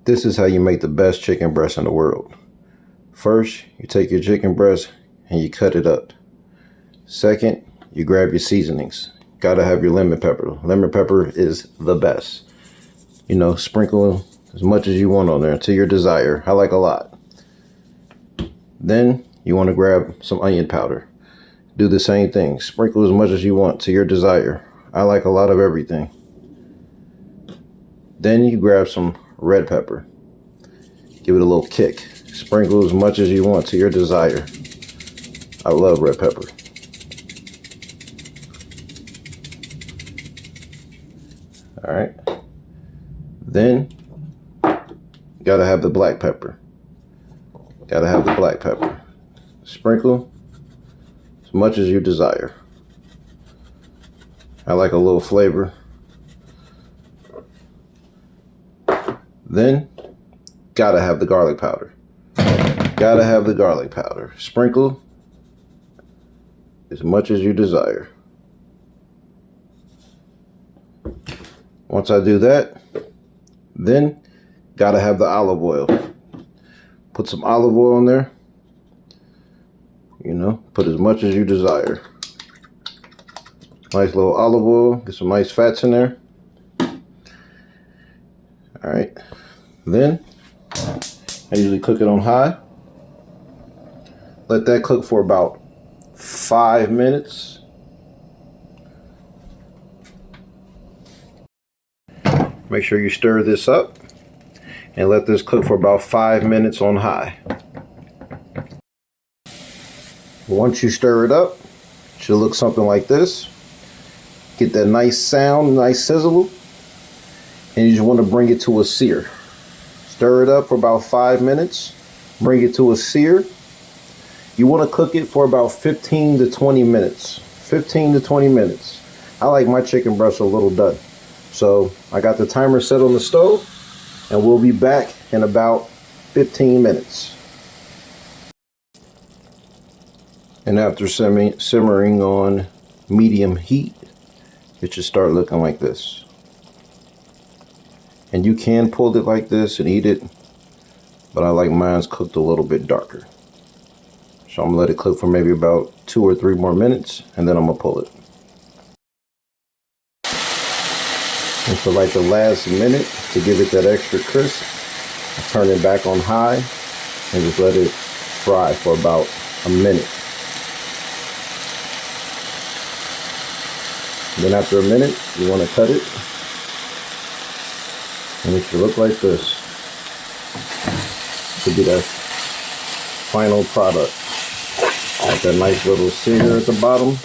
This is how you make the best chicken breast in the world. First, you take your chicken breast and you cut it up. Second, you grab your seasonings. Gotta have your lemon pepper. Lemon pepper is the best. You know, sprinkle as much as you want on there to your desire. I like a lot. Then you want to grab some onion powder. Do the same thing. Sprinkle as much as you want to your desire. I like a lot of everything. Then you grab some red pepper. Give it a little kick. Sprinkle as much as you want to your desire. I love red pepper. All right. Then gotta have the black pepper. Gotta have the black pepper. Sprinkle as much as you desire. I like a little flavor. Then, gotta have the garlic powder. Gotta have the garlic powder. Sprinkle as much as you desire. Once I do that, then gotta have the olive oil. Put some olive oil in there. You know, put as much as you desire. Nice little olive oil. Get some nice fats in there. All right. Then I usually cook it on high. Let that cook for about 5 minutes. Make sure you stir this up and let this cook for about 5 minutes on high. Once you stir it up, it should look something like this. Get that nice sound, nice sizzle. And you just want to bring it to a sear. Stir it up for about 5 minutes. Bring it to a sear. You want to cook it for about 15 to 20 minutes. 15 to 20 minutes. I like my chicken breast a little done. So I got the timer set on the stove and we'll be back in about 15 minutes. And after simmering on medium heat, it should start looking like this. And you can pull it like this and eat it, but I like mine's cooked a little bit darker. So I'm gonna let it cook for maybe about 2 or 3 more minutes, and then I'm gonna pull it. And for like the last minute, to give it that extra crisp, I turn it back on high and just let it fry for about a minute. Then after a minute, you want to cut it. And it should look like this. Should be that final product. Got that nice little sear at the bottom.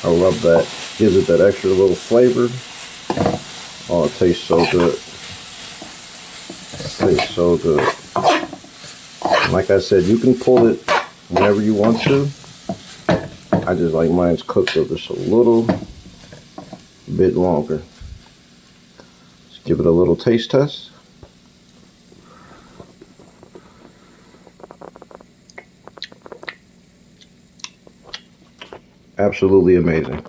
I love that. Gives it that extra little flavor. Oh, it tastes so good. It tastes so good. And like I said, you can pull it whenever you want to. I just like mine's cooked up just a little bit longer. Let's give it a little taste test. Absolutely amazing.